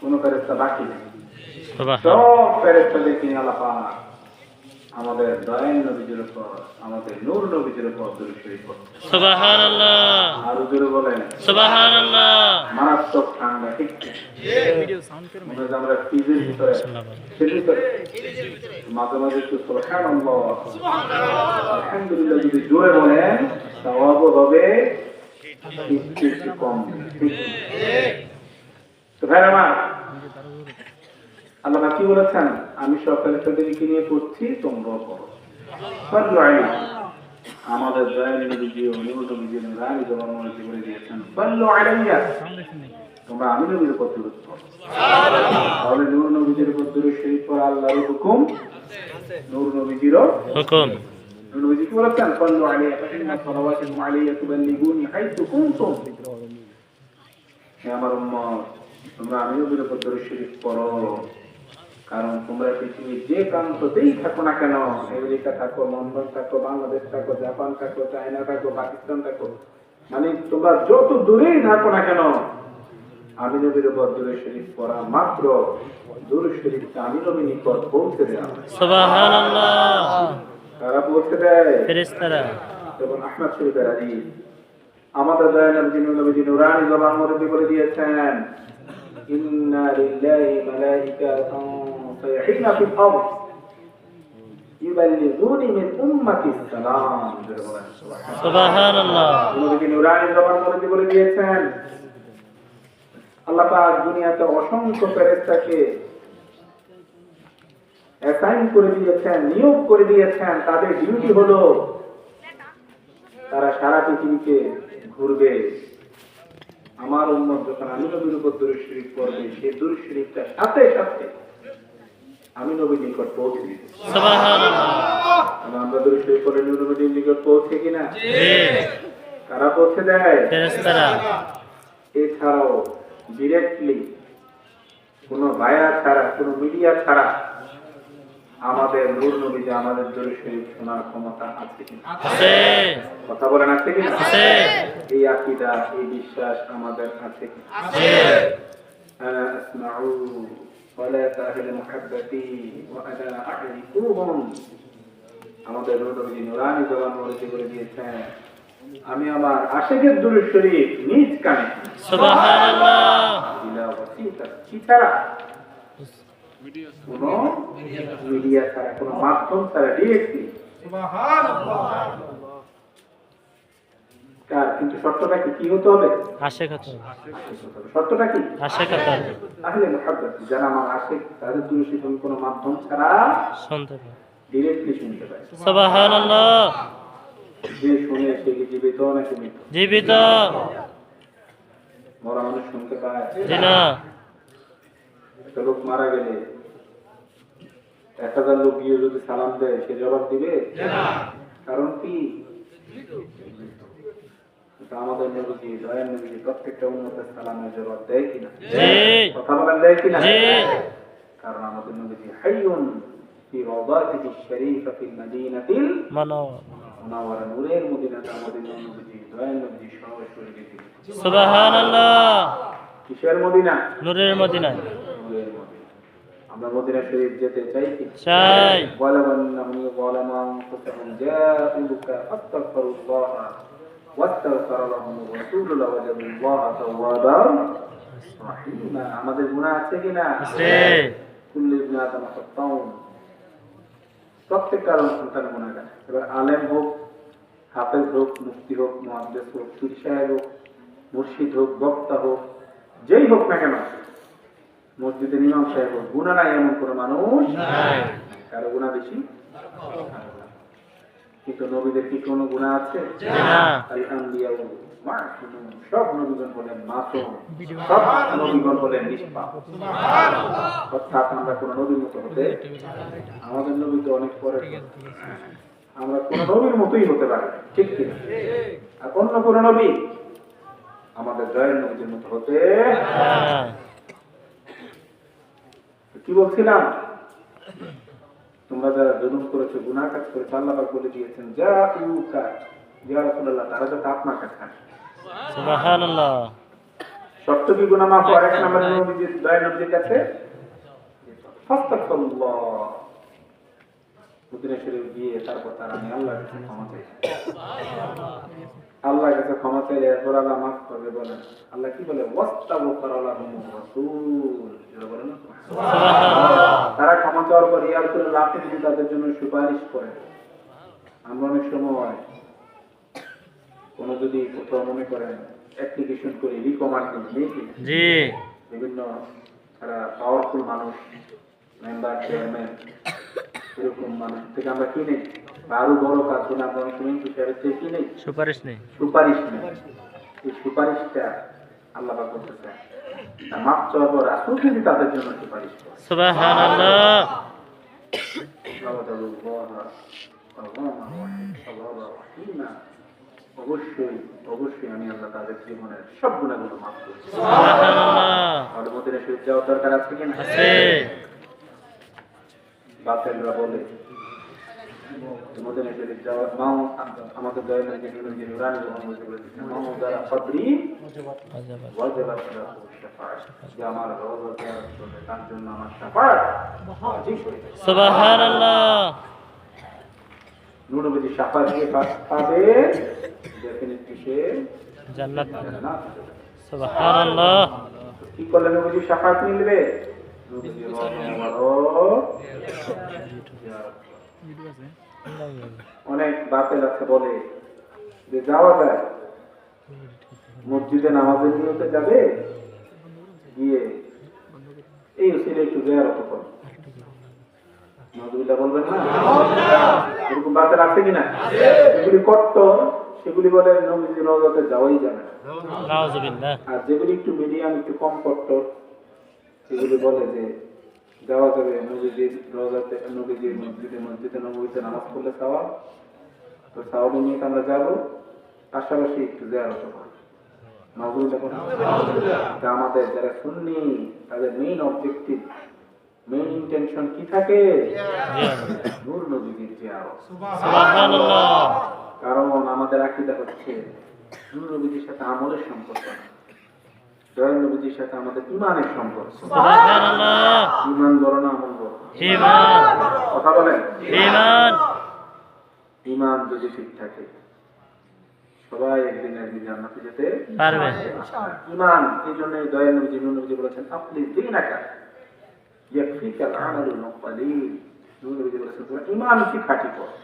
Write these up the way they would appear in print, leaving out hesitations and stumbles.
কোন ফেরেশতা বাকি নেই। সুবহান সব ফেরেশতাদেরকে নিয়ে আল্লাহ পাক আমাদের দয়াল নবীজির উপর, আমাদের নূর নবীজির উপর দরুদ শরীফ পড়ছেন। সুবহানাল্লাহ আর জোরে বলেন সুবহানাল্লাহ। মারাত্মক ঠান্ডা, ঠিক ঠিক মনে হয় আমরা ফ্রিজের ভিতরে, সেটার ভিতরে মাঝে মাঝে একটু সুবহানাল্লাহ আলহামদুলিল্লাহ যদি জোরে বলেন সওয়াবও হবে, একটু কম, ঠিক তো ভাই আমার আল্লাহ কি বলেছেন, আমি সব ফেরেশতাদেরকে নিয়ে পড়ছি, তোমরাও পড়ো। সাল্লু আলাইহি, আমাদের দয়াল নবীজি ও নূর নবীজি রানী জবান মনে করে দিয়েছেন সাল্লু আলাইয়া, তোমরা আমি নবীর উপর দরুদ পড়ো। তাহলে নূর নবীজির উপর দরুদ শরীফ পড়া আল্লাহর হুকুম, নূর নবীজিরও হুকুম। নূর নবীজি কি বলেছেন, সাল্লু আলাইয়া ফাইন্না সালাওয়াতুকুম আলাইয়া তুবাল্লিগুনি হাইতু কুনতুম। হে আমার উম্মত, তোমরা আমি নবীর উপর দরুদ শরীফ পড়ো, কারণ তোমরা পৃথিবীর যে প্রান্ততেই থাকো না কেন, আমেরিকা থাকো, লন্ডন থাকো, বাংলাদেশ থাকো, জাপান থাকো, চায়না থাকো, পাকিস্তান থাকো, মানে তোমরা যত দূরেই থাকো না কেন, আমি নবীর উপর দরুদ শরীফ পড়া মাত্র দরুদ শরীফটা আমি নবীর নিকট পৌঁছে দেওয়া হয়। সুবহানাল্লাহ। কারা পৌঁছে দেয়? ফেরেশতারা। যেমন আহমদ শরীফের হাদিস, আমাদের দয়াল নবীজি নুরানি জবান মুরব্বি বলে দিয়েছেন, ইন্না লিল্লাহি মালাইকাতান সাইহিনা ফিল আরদ ইউবাল্লিগুনি মিন উম্মতি সালাম। সুবহানাল্লাহ। নবীজি নুরানি জবান মুরব্বি বলে দিয়েছেন, আল্লাহ পাক দুনিয়াতে অসংখ্য ফেরেশতাকে অ্যাসাইন করে দিয়েছেন, নিয়োগ করে দিয়েছেন, তাদের ডিউটি হলো তারা সারা পৃথিবীতে ঘুরবে, আমার উম্মত যখন আমি নবীর উপর দরুদ শরীফ পড়বে, সেই দরুদ শরীফটা সাথে সাথে আমি নবীর নিকট পৌঁছে দিই। সুবহানাল্লাহ। আমরা দরুদ শরীফ পড়লে নবীর নিকট পৌঁছে কিনা? জি। কারা পৌঁছে দেয়? ফেরেশতারা। এছাড়াও ডিরেক্টলি কোনো ভাইয়া ছাড়া, কোনো মিডিয়া ছাড়া আমাদের নূর নবীজি আমাদের দরুদ শরীফ শোনার ক্ষমতা আছে কিনা? আছে। কথা বলেন আছে কিনা? আছে। এই আকীদা, এই বিশ্বাস আমাদের আছে কিনা? আছে। আনা আসমাউ ওয়ালা তাহলে মুহাব্বতি ওয়া আনা আহরিকুহুম, আমাদের নূর নবীজি নুরানি জবান মুরব্বি করে দিয়েছেন, আমি আমার আশিকের দরুদ শরীফ নিজ কানে, সুবহানাল্লাহ। বিলা ওয়াসিতা, কি ছাড়া, কোনো মিডিয়া ছাড়া, কোনো মাধ্যম ছাড়া, ডিরেক্টলি। কার কিন্তু শর্তটা কি হতে হবে? আশিক হতে হবে। শর্তটা কি? আশিক হতে হবে। আহলে মুহাব্বত, যারা আমার আশিক, তাদের দরুদ শরীফ কোনো মাধ্যম ছাড়া শুনতে পাবে। ডিরেক্টলি শুনতে পায়। সুবহানাল্লাহ। যে শুনে সে কি জীবিত নাকি মৃত? জীবিত। মরা মানুষ শুনতে পায়? জি না। একটা লোক মারা গেলে 1000 লোক গিয়ে যদি সালাম দেয়, সে জবাব দিবে? কারণ কি? আমাদের নবীজি, দয়াল নবীজি প্রত্যেকটা উম্মতের সালামের জবাব দেয় কিনা? জি। কথা বলেন, দেয় কিনা? জি। কারণ আমাদের নবীজি হাইয়ুন ফি রাওদাতিহি শরীফাতিল মদিনাতিল মুনাওয়ারা, নূরের মদিনাতে আমাদের নবীজি, দয়াল নবীজি সরাসরি গেছেন। সুবহানাল্লাহ। কিসের মদিনা? নূরের মদিনা। নূরের মদিনা। আমরা মদিনা শরীফ যেতে চাই কি? চাই। ওয়ালামান্নাহুম ওয়ালামান ফাতাহুম জাউকা ফাস্তাগফিরুল্লাহ ওয়াস্তাগফার লাহুমুর রাসূল লাওয়াজাদুল্লাহ তাওয়াবান রাহিমা। আমাদের গুনাহ আছে কিনা? আছে। কুল্লু ইবনে আদম খাতাউন, প্রত্যেকটা সন্তান গুনাহগার। এবার আলেম হোক, হাফেজ হোক, মুফতি হোক, মুহাদ্দিস হোক, পীর সাহেব হোক, মুর্শিদ হোক, বক্তা হোক, যেই হোক না কেন, মসজিদের ইমাম সাহেব হোক, গুনাহ নাই এমন কোনো মানুষ নাই। কারো গুনাহ বেশি? কিন্তু নবীদের কি কোনো গুনাহ আছে? না। আল-আনবিয়া মাসুম, সব নবীগণ বলেন মাসুম, সব নবীগণ বলেন নিষ্পাপ। অর্থাৎ আমরা কোন নবীর মতো হতে, আমাদের নবী তো অনেক পরে, আমরা কোন নবীর মতোই হতে পারি, ঠিক কি? আর অন্য কোন নবী আমাদের দয়াল নবীর মতো হতে। কি বলছিলাম? তোমরা যারা জুলুম করেছো, গুনাহ কাজ করেছো, আল্লাহ পাক বলে দিয়েছেন যা ইউকা ইয়া রাসূলুল্লাহ, তারা তো আপনার কাছে। সুবহানাল্লাহ। শর্ত কি গুনাহ মাফ হয়? এক নম্বরে নবীজির দয়া নবীজির কাছে ফাস্তাগফিরুল্লাহ, মদিনা শরীফ গিয়ে তারপর তার আমি আল্লাহর কাছে ক্ষমা চাই, আল্লাহর কাছে ক্ষমা চাইলে এরপর আল্লাহ মাফ করবে। বলেন আল্লাহ কি বলে? ওয়াস্তাগফির লাহুমুর রাসূল, যারা বলেন না তারা ক্ষমা চাওয়ার পর ইয়া রাসূলুল্লাহ আপনি যদি তাদের জন্য সুপারিশ করেন। আমরা অনেক সময় কোনো যদি কোথাও মনে করেন অ্যাপ্লিকেশন করি, রিকমান্ড করি, জি বিভিন্ন যারা পাওয়ারফুল মানুষ, মেম্বার, চেয়ারম্যান, এরকম মানুষ থেকে আমরা কি নেই, বা আরো বড় কাজ হলে আমরা অনেক সময় তুষারের থেকে কি নেই, সুপারিশ নেই। সুপারিশ নেই। এই সুপারিশটা আল্লাহ পাক বলতেছে মাফ চাওয়ার পর রাসূল যদি তাদের জন্য সুপারিশ করে। সুবহানাল্লাহ। অবশ্যই অবশ্যই আমি আল্লাহ তাদের জীবনের সব গুনাহগুলো মাফ করব। সুবহানাল্লাহ। তাহলে মদিনা শরীফ যাওয়ার দরকার আছে কিনা? আছে। বাতিলরা বলে মদিনা শরীফ যাওয়ার মাও আমাদের দয়ালের যে নুরানি যখন বলেছেন মাও যারা কদরি ওয়াজিবাত লাহু শাফাআত, যে আমার রওজা জিয়ারত করবে তার জন্য আমার শাফাআত ওয়াজিব হয়ে গেছে। সুবহানাল্লাহ। নূর নবীর শাফাআত দিয়ে পাবে ডেফিনেটলি সে জান্নাত। জান্নাত। সুবহানাল্লাহ। কি করলে নবীর শাফাআত মিলবে? নবীর অনেক বাতিল আছে বলে যে যাওয়া যায়, মসজিদে নামাজের নিয়তে যাবে, গিয়ে এই উসিলে একটু জিয়ারত করো, নাউযুবিল্লাহ বলবেন না? এরকম বাতিল আছে কিনা? যেগুলি করতো সেগুলি বলে নবীজি রওজাতে যাওয়াই যাবে না। নাউযুবিল্লাহ। আর যেগুলি একটু মিডিয়াম, একটু কম করতো সেগুলি বলে যে যাওয়া যাবে, নবীজির রওজাতে, নবীজির মসজিদে নববীতে নামাজ পড়লে সওয়াব, তো সওয়াব নিয়ে আমরা যাবো, পাশাপাশি একটু জিয়ারত করব। নাউযুবিল্লাহ। আমাদের যারা সুন্নি তাদের মেইন অবজেক্টিভ, মেইন ইন্টেনশন কি থাকে? নূর নবীর জিয়ারত। সুবহানাল্লাহ। কারণ আমাদের আকীদা হচ্ছে নূর নবীর সাথে আমলের সম্পর্ক না, দয়াল নবীর সাথে আমাদের ঈমানের সম্পর্ক। সুবহানাল্লাহ। ঈমান বড় না আমল বড়? ঈমান। কথা বলেন। ঈমান। ঈমান যদি ঠিক থাকে সবাই একদিন একদিন জান্নাতে যেতে পারবে। ঈমান, এই জন্য দয়াল নবী নূর নবী বলেছেন আপনি দীনাকা ইয়াকফিকাল আমালুল মুকতালিল। নূর নবী বলেছেন তোমরা ঈমান কি খাঁটি করো,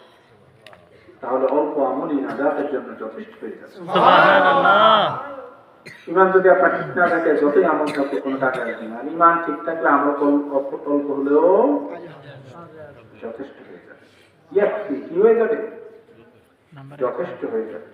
তাহলে অল্প আমলই নাজাতের জন্য যথেষ্ট হয়ে যাবে। সুবহানাল্লাহ। ঈমান যদি আপনার ঠিক না থাকে, যতই আমল থাকুক কোনো টাকা লাগবে না। ঈমান ঠিক থাকলে আমরা অল্প হলেও যথেষ্ট হয়ে যাবে। ইয়াকফি কি হয়ে যাবে? যথেষ্ট হয়ে যাবে।